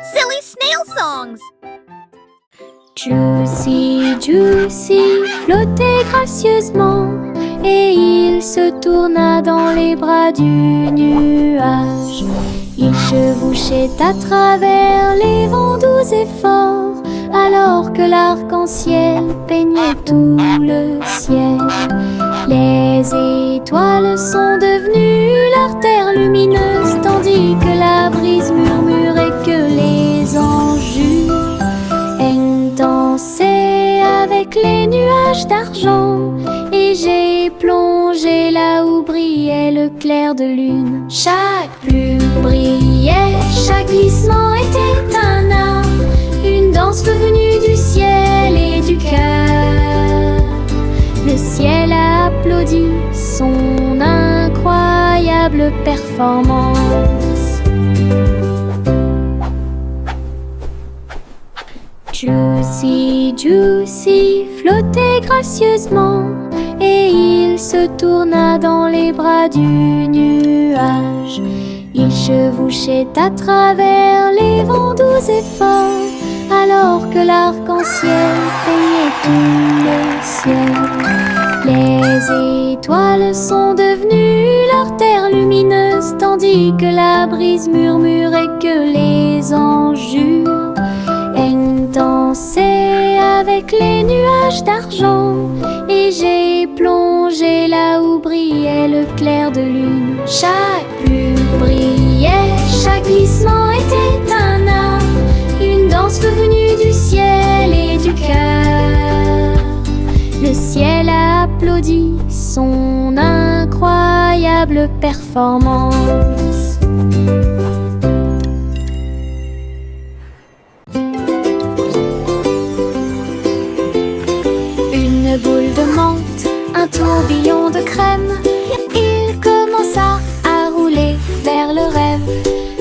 Silly snail songs! Juicy, Juicy flottait gracieusement et il se tourna dans les bras du nuage. Il chevauchait à travers les vents doux et forts alors que l'arc-en-ciel peignait tout le ciel. Les étoiles sont devenues l'artère lumineuse tandis que la brise murmurait que les anges dansaient avec les nuages d'argent. Et j'ai plongé là où brillait le clair de lune. Chaque plume brillait, chaque glissement était un art, une danse venue du ciel et du cœur. Le ciel a applaudi son incroyable performance. Juicy, Juicy flottait gracieusement et il se tourna dans les bras du nuage. Il chevauchait à travers les vents doux et forts alors que l'arc-en-ciel peignait tout le ciel. Les étoiles sont devenues l'artère lumineuse tandis que la brise murmurait que les anges dansaient avec les nuages d'argent. Et j'ai plongé là où brillait le clair de lune. Chaque plume brillait, chaque glissement était un art, une danse venue du ciel et du cœur. Le ciel a applaudi son incroyable performance. Une boule de menthe, un tourbillon de crème, il commença à rouler vers le rêve.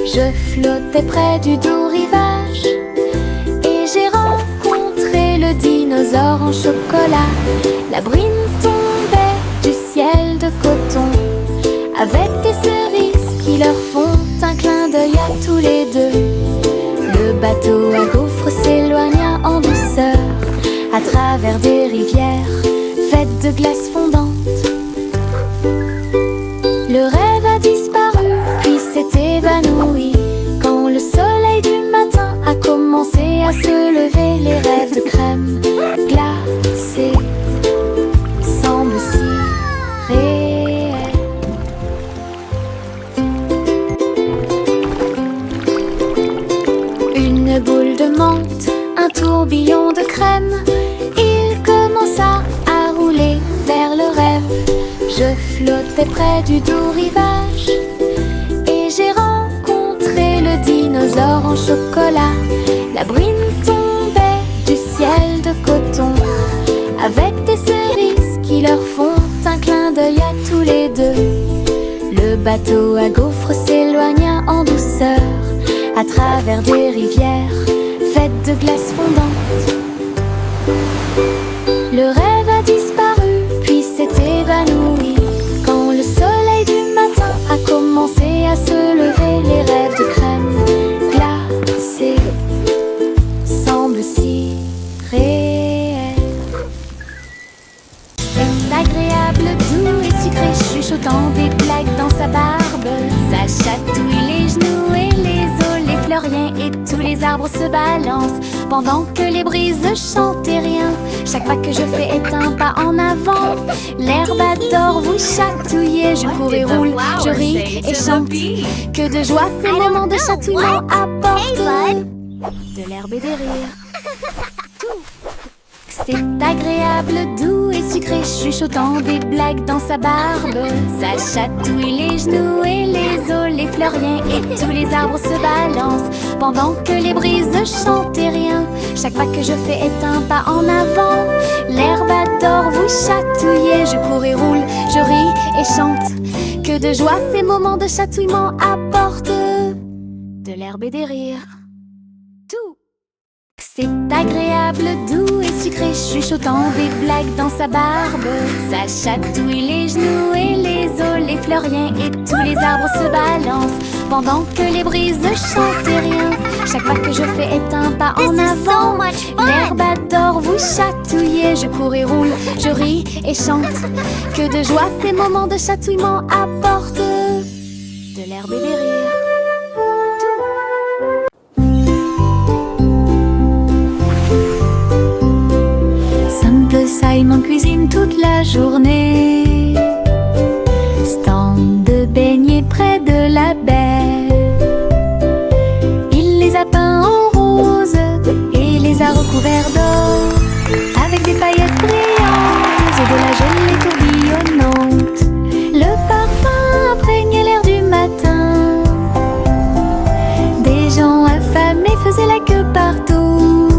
Je flottais près du doux rivage et j'ai rencontré le dinosaure en chocolat. La brine tombait du ciel de coton avec des cerises qui leur font un clin d'œil à tous les deux. Le bateau à gaufres s'éloigna en douceur à travers des rivières faites de glace fondante. Le rêve a disparu puis s'est évanoui quand le soleil du matin a commencé à se lever. Les rêves de crème glacée semblent si réels. Une boule de menthe, un tourbillon de crème, il commença à rouler vers le rêve. Je flottais près du doux rivage et j'ai rencontré le dinosaure en chocolat. La brine tombait du ciel de coton avec des cerises qui leur font un clin d'œil à tous les deux. Le bateau à gaufres s'éloigna en douceur à travers des rivières faites de glace fondante. Le rêve a disparu puis s'est évanoui quand le soleil du matin a commencé à se lever. Les rêves de crème glacée semblent si réels. C'est agréable, doux et sucré, chuchotant des blagues dans sa barbe. Ça chatouille les genoux et les os, les fleuriens et tous les arbres se balancent pendant que les brises chantent et rien. Chaque pas que je fais est un pas en avant. L'herbe adore vous chatouiller. Je cours et roule, je ris et chante. Que de joie ces moments de chatouillement apportent de l'herbe et des rires. C'est agréable, doux et sucré, chuchotant des blagues dans sa barbe. Ça chatouille les genoux et les os, les fleuriens et tous les arbres se balancent pendant que les brises chantent et rien. Chaque pas que je fais est un pas en avant. L'herbe adore vous chatouiller. Je cours et roule, je ris et chante. Que de joie ces moments de chatouillement apportent de l'herbe et des rires. Tout. C'est agréable, doux et sucré, chuchotant des blagues dans sa barbe. Ça chatouille les genoux et les os, les fleuriens et tous les arbres se balancent pendant que les brises ne chantent rien. Chaque pas que je fais est un pas en This is so avant. much fun. L'herbe adore vous chatouiller. Je cours et roule, je ris et chante. Que de joie ces moments de chatouillement apportent de l'herbe et des rires. Simple Simon cuisine toute la journée. Stand de beignets près de la baie. Il les a peints en rose et les a recouverts d'or, avec des paillettes brillantes et de la gelée tourbillonnante. Le parfum imprègne l'air du matin. Des gens affamés faisaient la queue partout.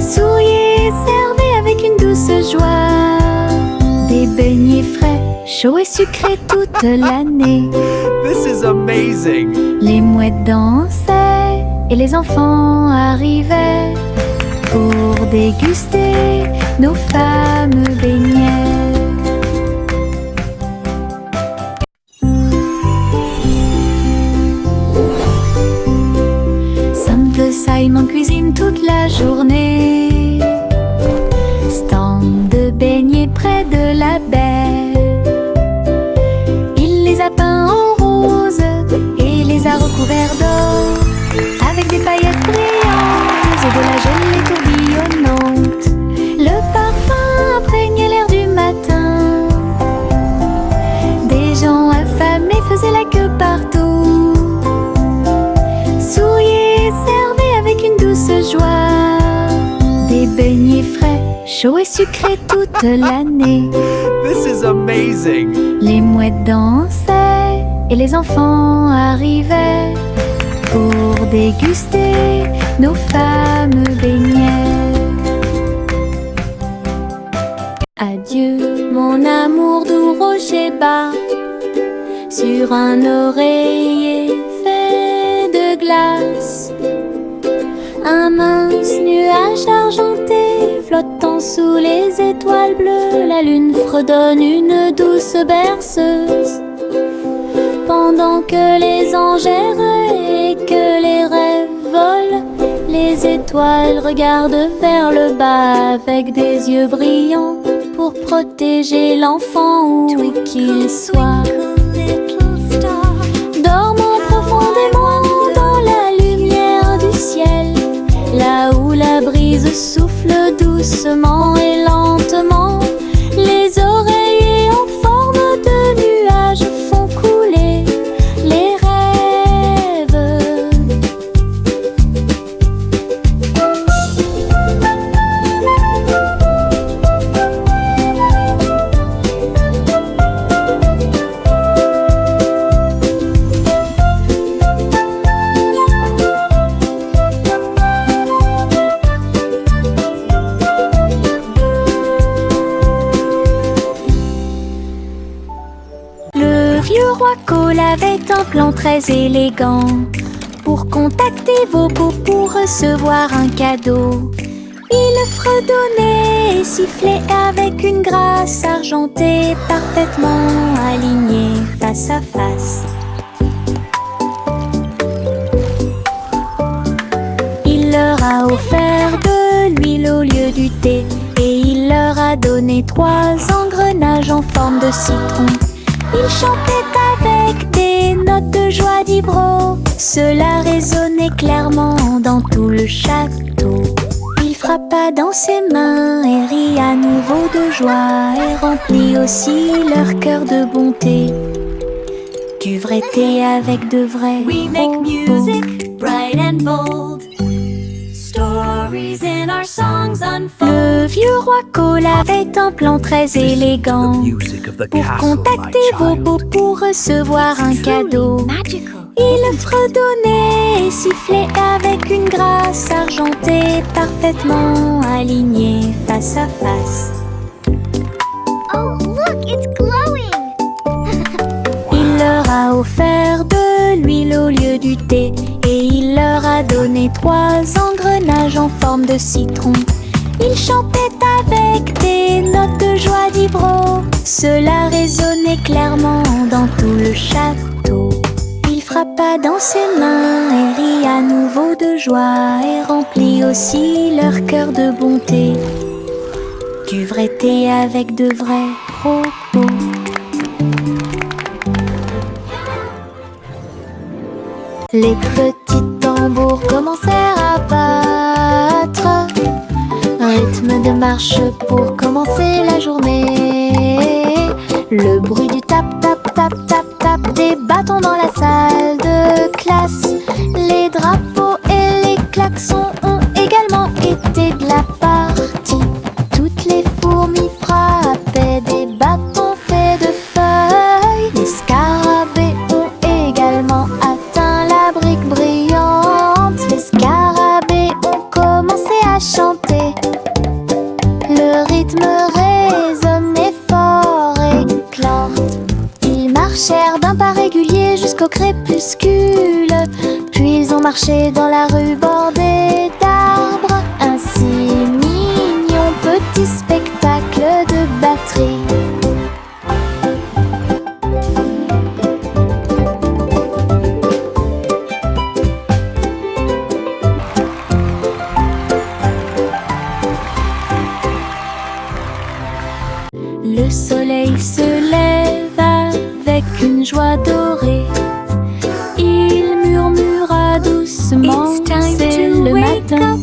Souriez, servez avec une douce joie. Des beignets frais, chauds et sucrés toute l'année. This is amazing! Les mouettes dansaient et les enfants arrivaient pour déguster nos fameux beignets. Simple Simon cuisine toute la journée. Stand de beignets près de la baie. Il les a peints en rose et les a recouverts d'or, avec des paillettes brillantes et de la gelée tourbillonnante. Le parfum imprègne l'air du matin. Des gens affamés faisaient la queue partout. Souriez, servez avec une douce joie. Des beignets frais, chauds et sucrés toute l'année. This is amazing! Les mouettes dansaient et les enfants arrivaient pour déguster nos fameux beignets. Adieu mon amour doux rocher bas, sur un oreiller fait de glace. Un mince nuage argenté flottant sous les étoiles bleues. La lune fredonne une douce berceuse, pendant que les anges errent et que les rêves volent. Les étoiles regardent vers le bas avec des yeux brillants pour protéger l'enfant où qu'il soit. Dormons profondément dans la lumière du ciel, là où la brise souffle doucement et lentement. Les oreillers en forme de nuages font couler les rêves. Cole avait un plan très élégant pour contacter vos beaux pour recevoir un cadeau. Il fredonnait et sifflait avec une grâce argentée, parfaitement alignée face à face. Il leur a offert de l'huile au lieu du thé et il leur a donné 3 engrenages en forme de citron. Il chantait avec des notes de joie d'Ibro. Cela résonnait clairement dans tout le château. Il frappa dans ses mains et rit à nouveau de joie et remplit aussi leur cœur de bonté. Du vrai thé avec de vrais We make propos. music bright and bold. Stories in our songs unfold. Le vieux roi Cole avait un plan très élégant pour contacter vos beaux pour recevoir un cadeau. Il fredonnait et sifflait avec une grâce argentée, parfaitement alignée face à face. Oh, look, it's glowing! Il leur a offert de l'huile au lieu du thé et il leur a donné 3 engrenages en forme de citron. Il chantait avec des notes de joie d'Ibro. Cela résonnait clairement dans tout le château. Il pas dans ses mains et rit à nouveau de joie et remplit aussi leur cœur de bonté. Du vrai thé avec de vrais propos. Les petits tambours commencèrent à battre, rythme de marche pour commencer la journée. Le bruit du tap tap tap tap tap des bâtons dans la salle de classe. Les drapeaux et les klaxons ont également été de la partie. Toutes les fourmis frappaient des bâtons faits de feuilles. Les scarabées ont également atteint la brique brillante. Les scarabées ont commencé à chanter. Le rythme résonnait fort et clair. Ils marchèrent d'un pas régulier jusqu'au crépuscule. Puis ils ont marché dans la rue bordée d'arbres. Un si mignon petit spectacle de batterie. Le soleil se lève avec une joie dorée. Il murmura doucement, c'est le matin.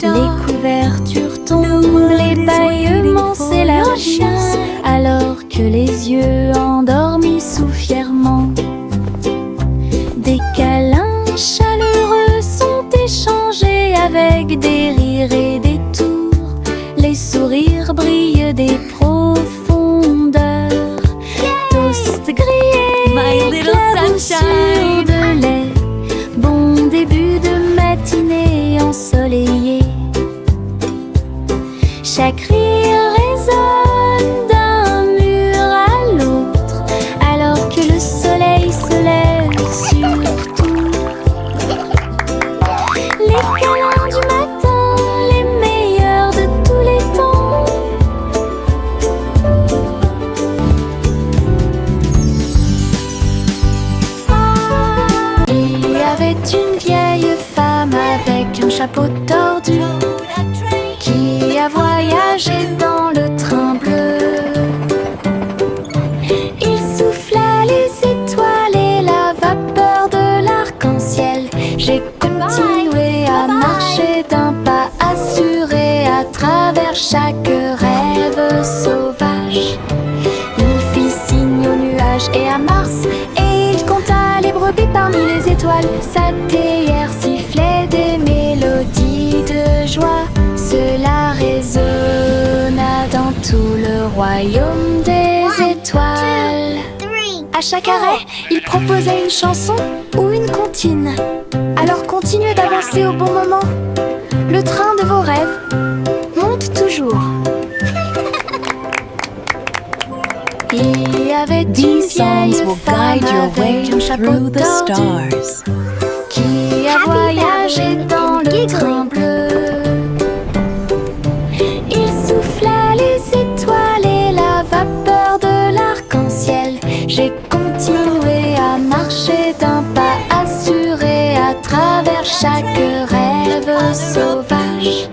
Les couvertures tombent, les bâillements s'élargissent, alors que les yeux endormis soufflent fièrement. Des câlins chaleureux sont échangés avec des rires et des tours. Les sourires brillent des profondeurs. Toast grillé, éclaboussure de lait. Bon début de matinée ensoleillée. Chaque rire résonne d'un mur à l'autre, alors que le soleil se lève sur tout. Les câlins du matin, les meilleurs de tous les temps. Il y avait une vieille femme avec un chapeau tordu qui a voyagé dans le train bleu. Il souffla les étoiles et la vapeur de l'arc-en-ciel. J'ai continué à marcher d'un pas assuré à travers chaque rêve sauvage. Il fit signe aux nuages et à Mars, et il compta les brebis parmi les étoiles. Sa théière sifflait des mélodies de joie. Cela résonna dans tout le royaume des étoiles. À chaque arrêt, il proposait une chanson ou une comptine. Alors continuez d'avancer au bon moment. Le train de vos rêves monte toujours. Il y avait une These songs vieille will femme guide your way avec un chapeau through the tordu stars. qui a voyagé dans le train bleu. Il souffla les étoiles et la vapeur de l'arc-en-ciel. J'ai continué à marcher d'un pas assuré à travers chaque rêve sauvage.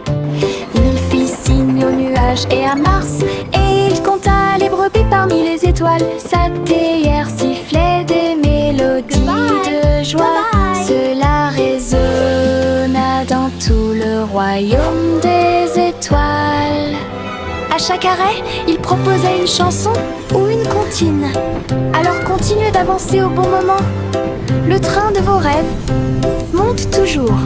Il fit signe aux nuages et à Mars, et il compta les brebis parmi les étoiles. Sa théière sifflait des mélodies de joie. Cela résonna dans tout le royaume des étoiles. À chaque arrêt, il proposait une chanson ou une comptine. Alors continuez d'avancer au bon moment. Le train de vos rêves monte toujours.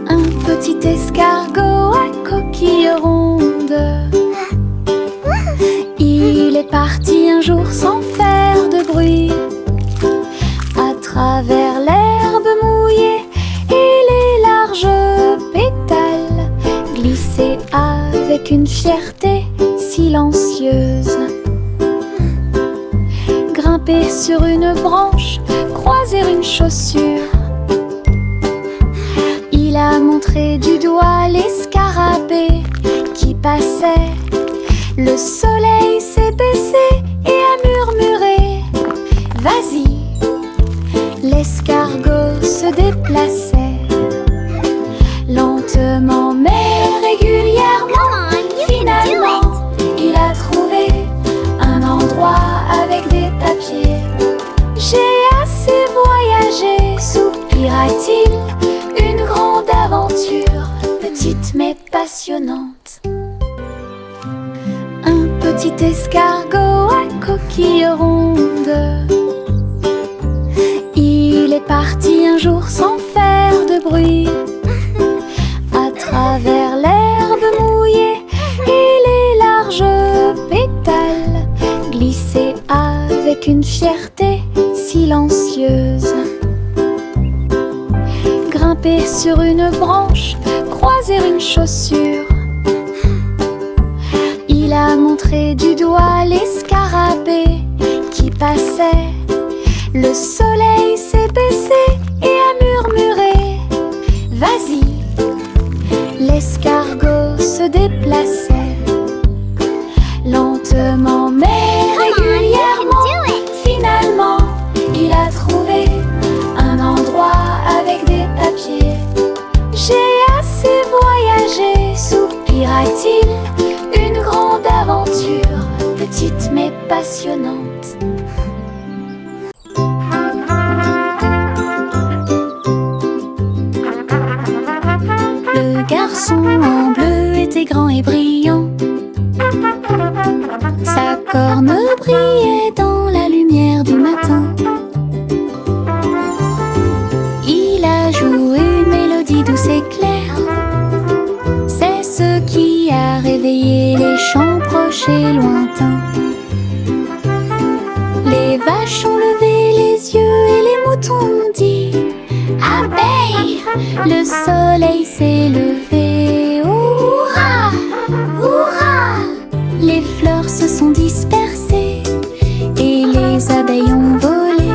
Un petit escargot à coquille ronde. Il est parti un jour sans faire de bruit, à travers l'herbe mouillée et les larges pétales, glisser avec une fierté silencieuse. Grimper sur une branche, croiser une chaussure. Il a montré du doigt les scarabées qui passaient. Le soleil s'est baissé et L'escargot à coquille ronde, il est parti un jour sans faire de bruit, à travers l'herbe mouillée et les larges pétales, glisser avec une fierté silencieuse. Grimper sur une branche, croiser une chaussure. Il a montré du doigt les scarabées qui passaient. Le soleil s'est baissé et a murmuré: vas-y. L'escargot se déplaçait lentement mais régulièrement. Finalement, il a trouvé un endroit avec des papiers. J'ai assez voyagé, soupira-t-il. Une grande aventure, petite mais passionnante. Le garçon en bleu était grand et brillant. Sa corne brillait dans la lumière du matin. Il a joué une mélodie douce et claire. C'est ce qui a réveillé les chants proches et lointains. Les vaches ont levé les yeux et les moutons ont dit: abeille! Le soleil s'est levé. Hurrah! Hurrah! Les fleurs se sont dispersées et les abeilles ont volé.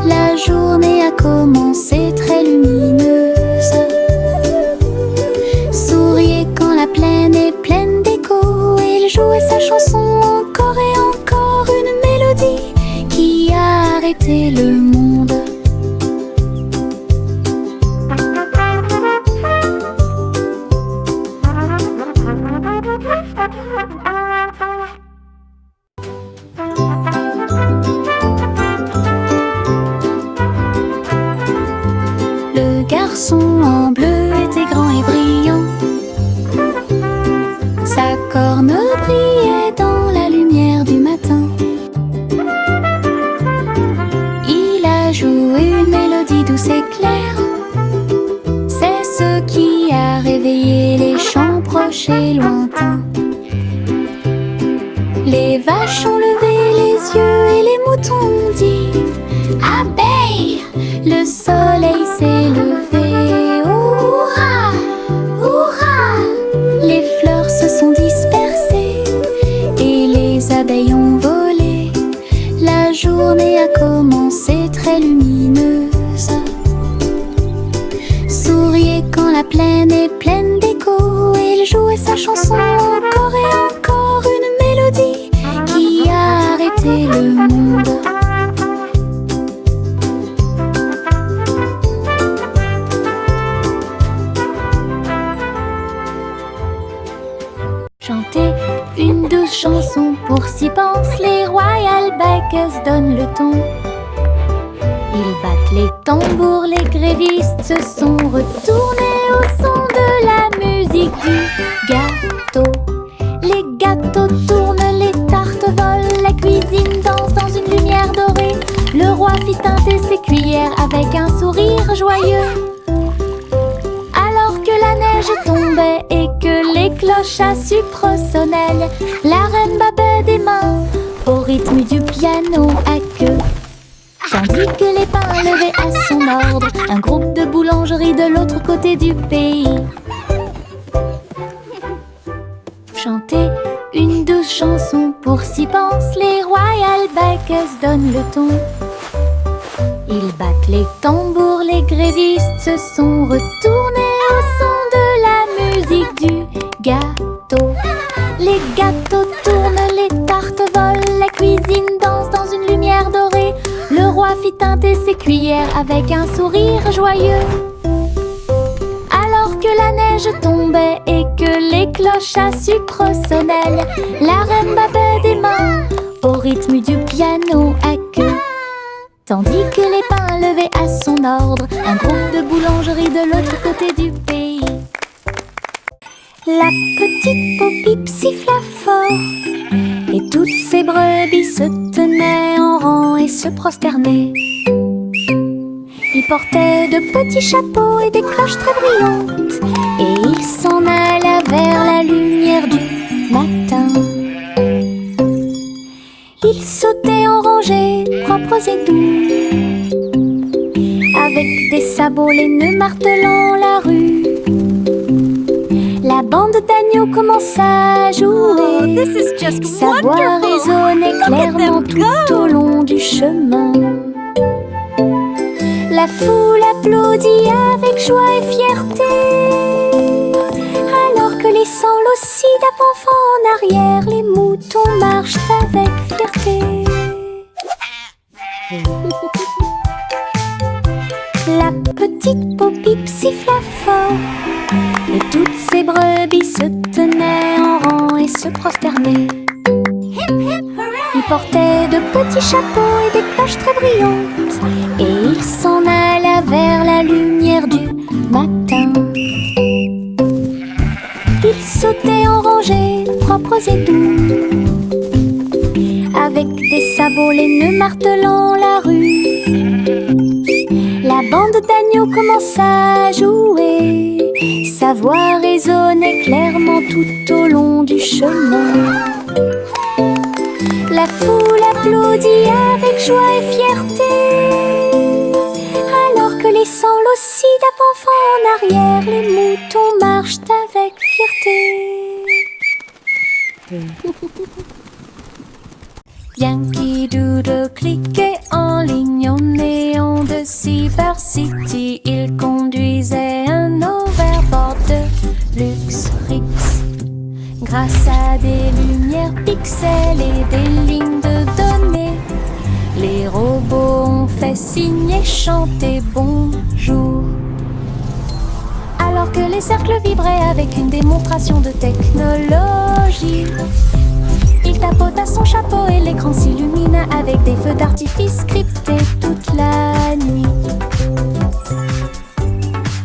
La journée a commencé très lumineuse. Souriez quand la plaine est pleine d'écho. Il jouait sa chanson encore et encore, une mélodie qui a arrêté le monde. Le garçon en bleu était grand et brillant. Sa corne brillait dans la lumière du matin. Il a joué une mélodie douce et claire. C'est ce qui a réveillé les chants proches et lointains. Les vaches ont levé les yeux et les moutons ont dit: abeille! Le soleil s'est levé. Hurrah! Hurrah! Les fleurs se sont dispersées et les abeilles ont volé. La journée a commencé très lumineuse. Souriez quand la plaine est pleine d'écho. Il jouait sa chanson encore et encore, une mélodie qui a arrêté le monde. Chanter une douce chanson, pour s'y pense, les Royal Bakers donnent le ton. Ils battent les tambours, les grévistes se sont retournés au son de la musique du gâteau. Les gâteaux tournent, les tartes volent, la cuisine danse dans une lumière dorée. Le roi fit teinter ses cuillères avec un sourire joyeux. Alors que la neige tombait et que les cloches à sucre sonnaient, la reine battait des mains au rythme du piano à queue. Tandis que les pains levaient à son ordre un groupe de boulangeries de l'autre côté du pays. Chanter une douce chanson, pour s'y pense, les Royal Bakers donnent le ton. Ils battent les tambours, les grévistes se sont retournés au son de la musique du gâteau. Les gâteaux tournent, les tartes volent, la cuisine danse dans une lumière dorée. Le roi fit teinter ses cuillères avec un sourire joyeux. Alors que la neige tombait et que les cloches à sucre sonnaient, la reine battait des mains au rythme du piano à queue. Tandis que les pains levaient à son ordre un groupe de boulangeries de l'autre côté du pays. La petite Bo Peep siffla fort Et toutes ces brebis se tenaient en rang et se prosternaient. Ils portaient de petits chapeaux et des cloches très brillantes, et ils s'en allaient vers la lumière du matin. Ils sautaient en rangées propres et doux, avec des sabots laineux martelant la rue. La bande d'agneaux commença à jouer. Sa voix résonnait clairement tout au long du chemin. La foule applaudit avec joie et fierté, alors que laissant l'ossie d'avant en arrière, les moutons marchent avec fierté. La petite Bo-Peep siffla fort, et toutes ces brebis se tenaient en rang et se prosternaient. Ils portaient de petits chapeaux et des cloches très brillantes, et ils s'en allaient vers la lumière du matin. Ils sautaient en rangées propres et doux, avec des sabots laineux martelant la rue. La bande d'agneaux commença à jouer, sa voix résonnait clairement tout au long du chemin. La foule applaudit avec joie et fierté, alors que laissant l'ossie d'avant en arrière, les moutons marchent avec fierté. Yankee Doodle cliquait en ligne au néon de Cyber City. Il conduisait un overboard de luxe Rix. Grâce à des lumières pixels et des lignes de données, les robots ont fait signe et chanter bonjour. Alors que les cercles vibraient avec une démonstration de technologie, il tapota son chapeau et l'écran s'illumina avec des feux d'artifice scriptés toute la nuit.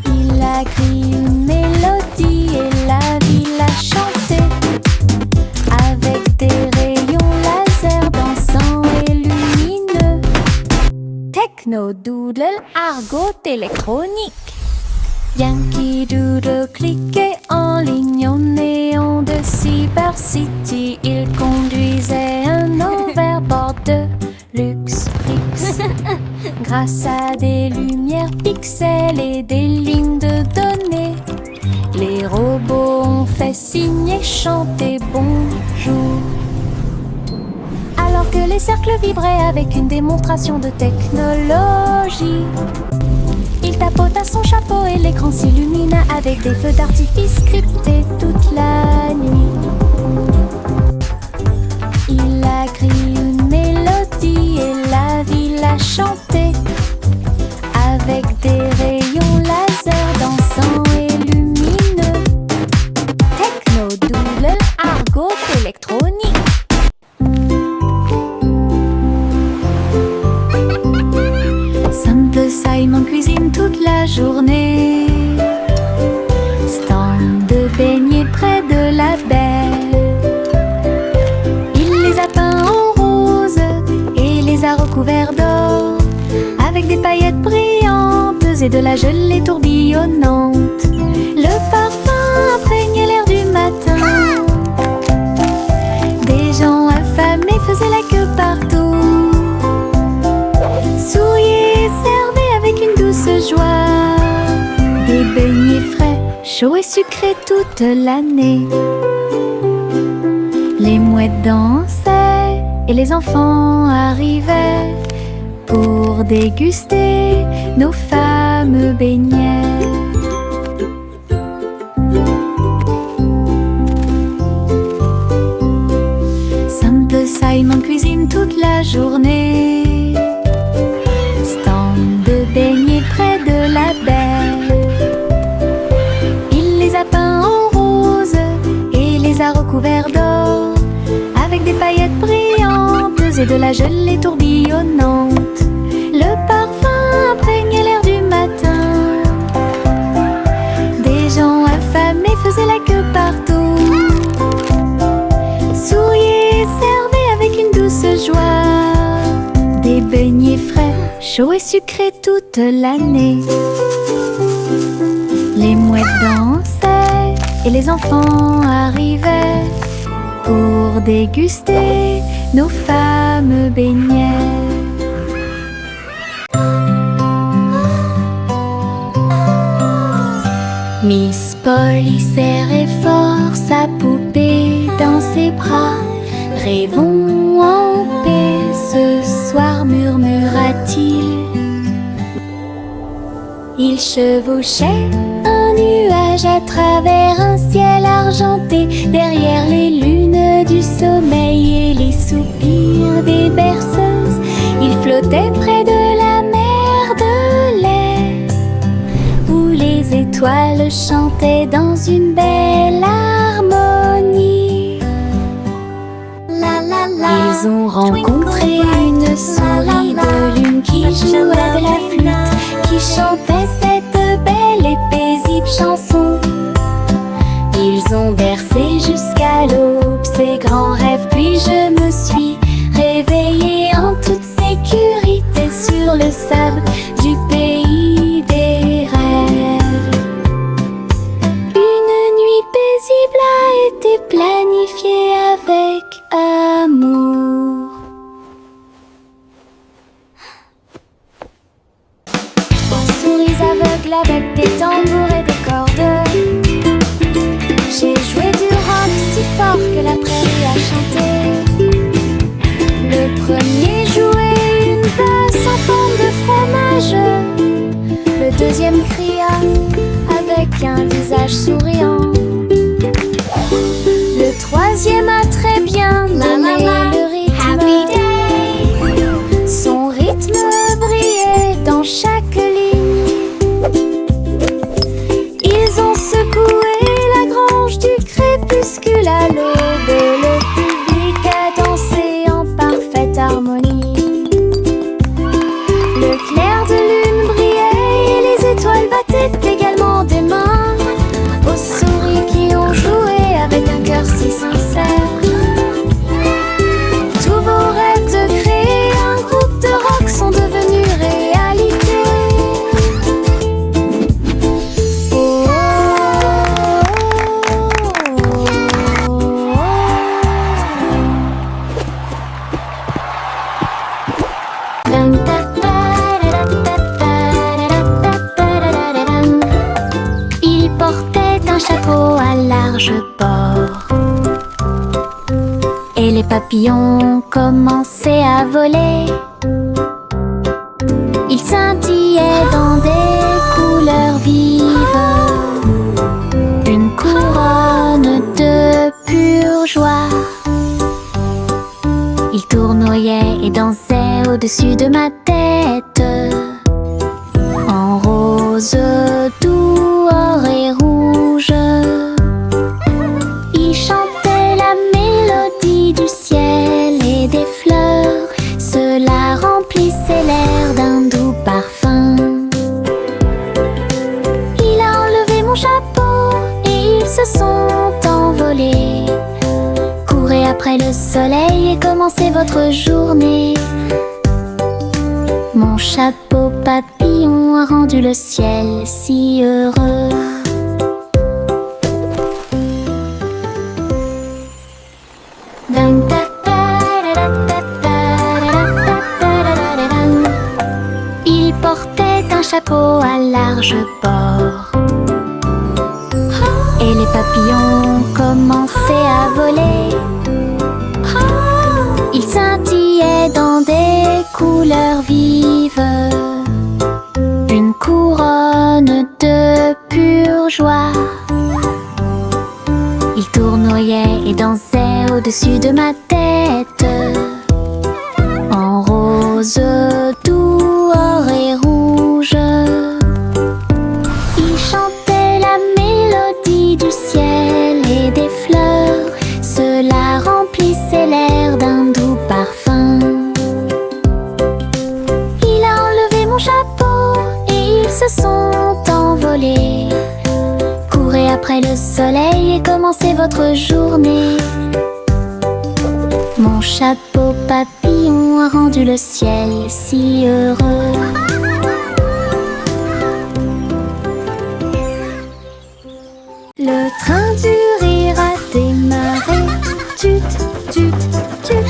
Il a crié une mélodie et la ville a chanté, avec des rayons laser dansants et lumineux. Techno Doodle, argot électronique. Yankee Doodle cliquait en ligne au néon de Cyber City. Il conduisait un overboard de luxe Rix. Grâce à des lumières pixels et des lignes de données, les robots ont fait signe et chanter bonjour. Alors que les cercles vibraient avec une démonstration de technologie, il tapota son chapeau et l'écran s'illumina avec des feux d'artifice scriptés toute la nuit. Il a crié une mélodie et la ville a chanté, avec des rayons laser dansants et lumineux. Techno Doodle, argot électronique. Simple Simon cuisine toute la journée. Stand de beignets près de la baie. Il les a peints en rose et les a recouverts d'or, avec des paillettes brillantes et de la gelée tourbillonnante. Le parfum imprégnait l'air du matin. Des gens affamés faisaient la queue partout. Souriez et servez avec une douce joie des beignets frais, chauds et sucrés toute l'année. Les mouettes dansaient et les enfants arrivaient pour déguster nos fameux beignets. Simple Simon cuisine toute la journée. Stand de beignets près de la baie. Il les a peints en rose et les a recouverts d'or, avec des paillettes brillantes et de la gelée tourbillonnante. Le parfum imprégnait l'air du matin. Des gens affamés faisaient la queue partout. Souriez et servez douce joie. Des beignets frais, chauds et sucrés toute l'année. Les mouettes dansaient et les enfants arrivaient pour déguster nos fameux beignets. Miss Polly serrait fort sa poupée dans ses bras. Rêvons en paix ce soir, murmura-t-il. Il chevauchait un nuage à travers un ciel argenté, derrière les lunes du sommeil et les soupirs des berceuses. Il flottait près de la mer de lait, où les étoiles chantaient dans une belle harmonie. Ils ont rencontré une souris de lune qui jouait de la flûte, qui chantait cette belle et paisible chanson. Ils ont bercé jusqu'à l'aube ces grands rêves, puis je me suis réveillée en toute sécurité sur le sable du pays des rêves. Une nuit paisible a été planifiée avec amour. Souris aveugles avec des tambours et des cordes, j'ai joué du rock si fort que la prairie a chanté. Le premier jouait une basse en forme de fromage, le deuxième cria avec un visage souriant. Le troisième a très bien donné le rythme. Son rythme brillait dans chaque ligne. Ils ont secoué la grange du crépuscule à l'aube, et le public a dansé en parfaite harmonie. Le clair de lune brillait et les étoiles battaient également des mains aux souris qui ont joué avec un cœur si sincère. Tous vos rêves de créer un groupe de rock sont devenus réalité. Oh, il portait un chapeau à large bord, et les papillons commençaient à voler. Ils scintillaient dans des couleurs vives, une couronne de pure joie. Ils tournoyaient et dansaient au-dessus de ma tête, en rose, doux, or et rouge. Ils chantaient la mélodie du ciel et des fleurs. Cela remplissait l'air d'un doux parfum. Il a enlevé mon chapeau et ils se sont envolés. Courez après le soleil et commencez votre journée. Mon chapeau papillon a rendu le ciel si heureux. Il portait un chapeau à large bord, et les papillons commençaient à voler. Ils scintillaient dans des couleurs vives, une couronne de pure joie. Ils tournoyaient et dansaient au-dessus de ma tête, en rose, doux, or et rouge. Ils chantaient la mélodie du ciel et des fleurs. Cela remplissait l'air d'un doux parfum. Il a enlevé mon chapeau et ils se sont envolés. Courez après le soleil et commencez votre journée. Mon chapeau chapeau papillon a rendu le ciel si heureux. Le train du rire a démarré, tut, tut, tut,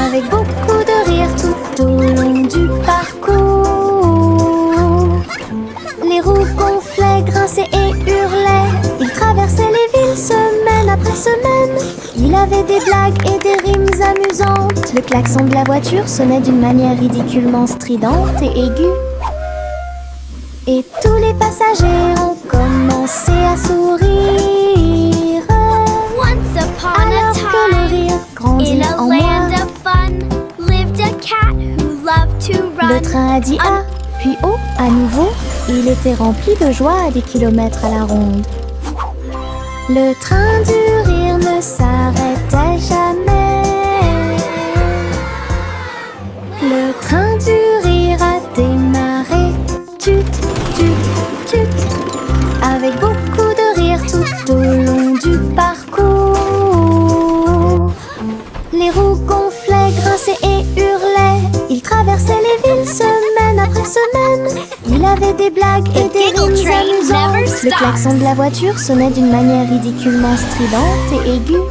avec beaucoup de rire tout au long du parcours. Les roues gonflaient, grinçaient et hurlaient. Il traversait les villes semaine après semaine. Il avait des blagues et des rimes amusantes. Le klaxon de la voiture sonnait d'une manière ridiculement stridente et aiguë. Et tous les passagers ont commencé à sourire. Once upon a Alors que le time, rire grandit in a en land moi, of fun, lived a cat who loved to run. le train a dit A, puis O à nouveau. Il était rempli de joie à des kilomètres à la ronde. Le train du rire ne s'arrêtait jamais. Le train du rire a démarré, tut, tut, tut, avec beaucoup de rire tout au long du parcours. Les roues gonflaient, grinçaient et hurlaient. Il traversait les villes semaine après semaine. Il avait des blagues et des rimes amusantes. Le klaxon de la voiture sonnait d'une manière ridiculement stridente et aiguë.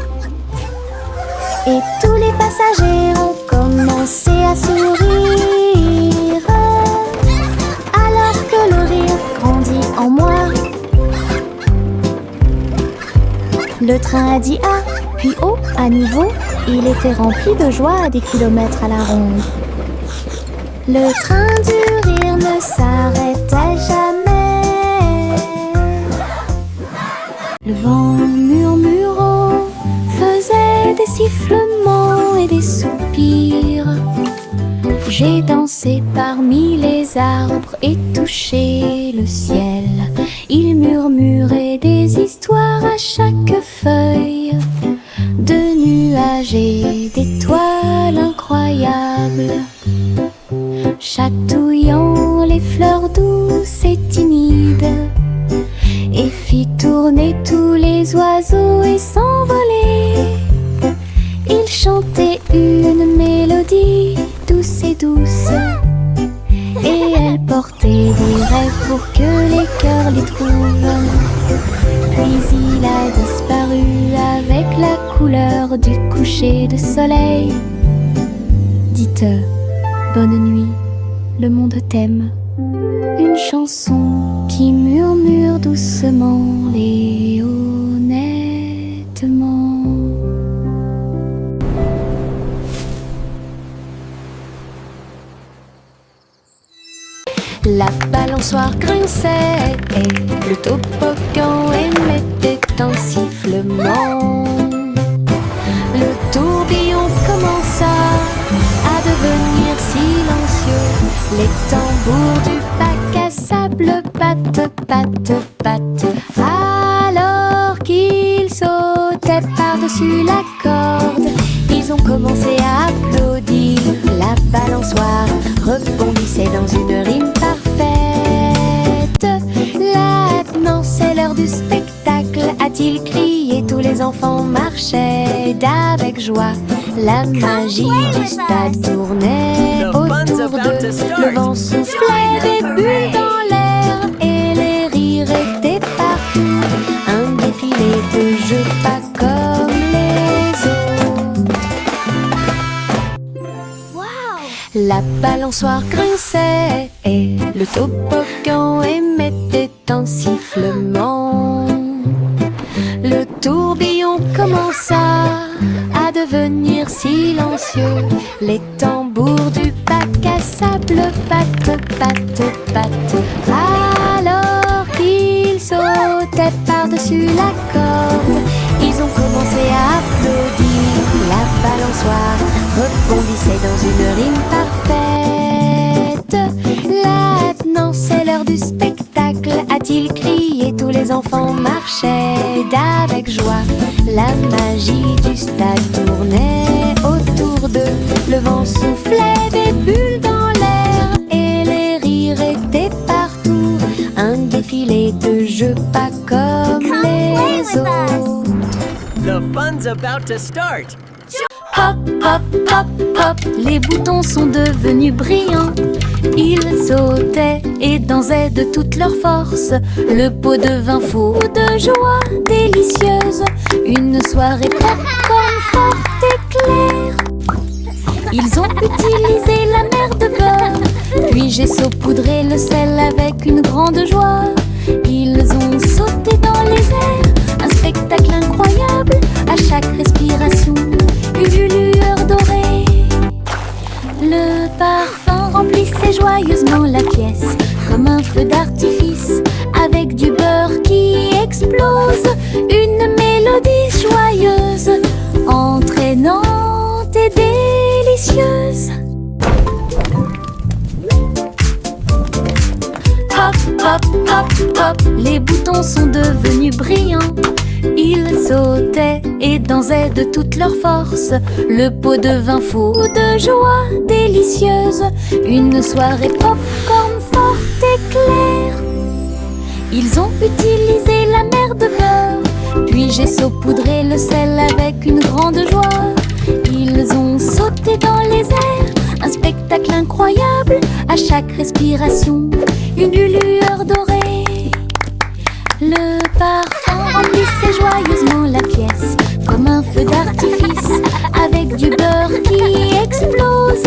Et tous les passagers ont commencé à sourire. Alors que le rire grandit en moi, le train a dit A, puis O à nouveau. Il était rempli de joie à des kilomètres à la ronde. Le train du rire ne s'arrêtait jamais. Le vent murmurant faisait des sifflements et des soupirs. J'ai dansé parmi les arbres et touché le ciel. Il murmurait des histoires à chaque feuille, de nuages et d'étoiles incroyables, chatouillant les fleurs douces et timides, et fit tourner tous les oiseaux et s'envoler. Il chantait une mélodie douce et douce, et elle portait des rêves pour que les cœurs les trouvent. Puis il a disparu avec la couleur du coucher de soleil. Dites bonne nuit, le monde t'aime. Une chanson qui murmure doucement et honnêtement. La balançoire grinçait et le toboggan émettait un sifflement. Le tourbillon commença à devenir silencieux. Les tambours du bac à sable battent, battent, battent. Alors qu'ils sautaient par-dessus la corde, ils ont commencé à applaudir. La balançoire rebondissait dans une rime parfaite. Maintenant c'est l'heure du spectacle, a-t-il crié. Tous les enfants marchaient avec joie. La magie du stade tournait autour d'eux. Le vent soufflait des bulles dans l'air et les rires étaient partout. Un défilé de jeux pas comme les autres. Wow! La balançoire grinçait et le toboggan émettait un sifflement. Le tourbillon commença à devenir silencieux. Les tambours du bac à sable battent, battent, battent. Alors qu'ils sautaient par-dessus la corde, ils ont commencé à applaudir. La balançoire rebondissait dans une rime parfaite. Maintenant c'est l'heure du spectacle, a-t-il crié. Tous les enfants marchaient avec joie. La magie du stade tournait autour d'eux. Le vent soufflait des bulles dans l'air et les rires étaient partout. Un défilé de jeux pas comme les autres. The fun's about to start. Hop, Hop, hop, hop, les boutons sont devenus brillants. Ils sautaient et dansaient de toute leur force. Le pot devint fou de joie délicieuse. Une soirée popcorn forte et claire. Ils ont utilisé la mer de beurre, puis j'ai saupoudré le sel avec une grande joie. Ils ont sauté dans les airs, un spectacle incroyable. À chaque respiration, une lueur dorée. Le parfum remplissait joyeusement la pièce, comme un feu d'artifice, avec du beurre qui explose. Une mélodie joyeuse, entraînante et délicieuse. Hop, hop, hop, hop, les boutons sont devenus brillants. Ils sautaient et dansaient de toute leur force. Le pot devint fou de joie délicieuse. Une soirée popcorn forte et claire. Ils ont utilisé la mer de beurre, puis j'ai saupoudré le sel avec une grande joie. Ils ont sauté dans les airs, un spectacle incroyable. À chaque respiration, une lueur dorée. Le parfum remplissait joyeusement la pièce, comme un feu d'artifice, avec du beurre qui explose.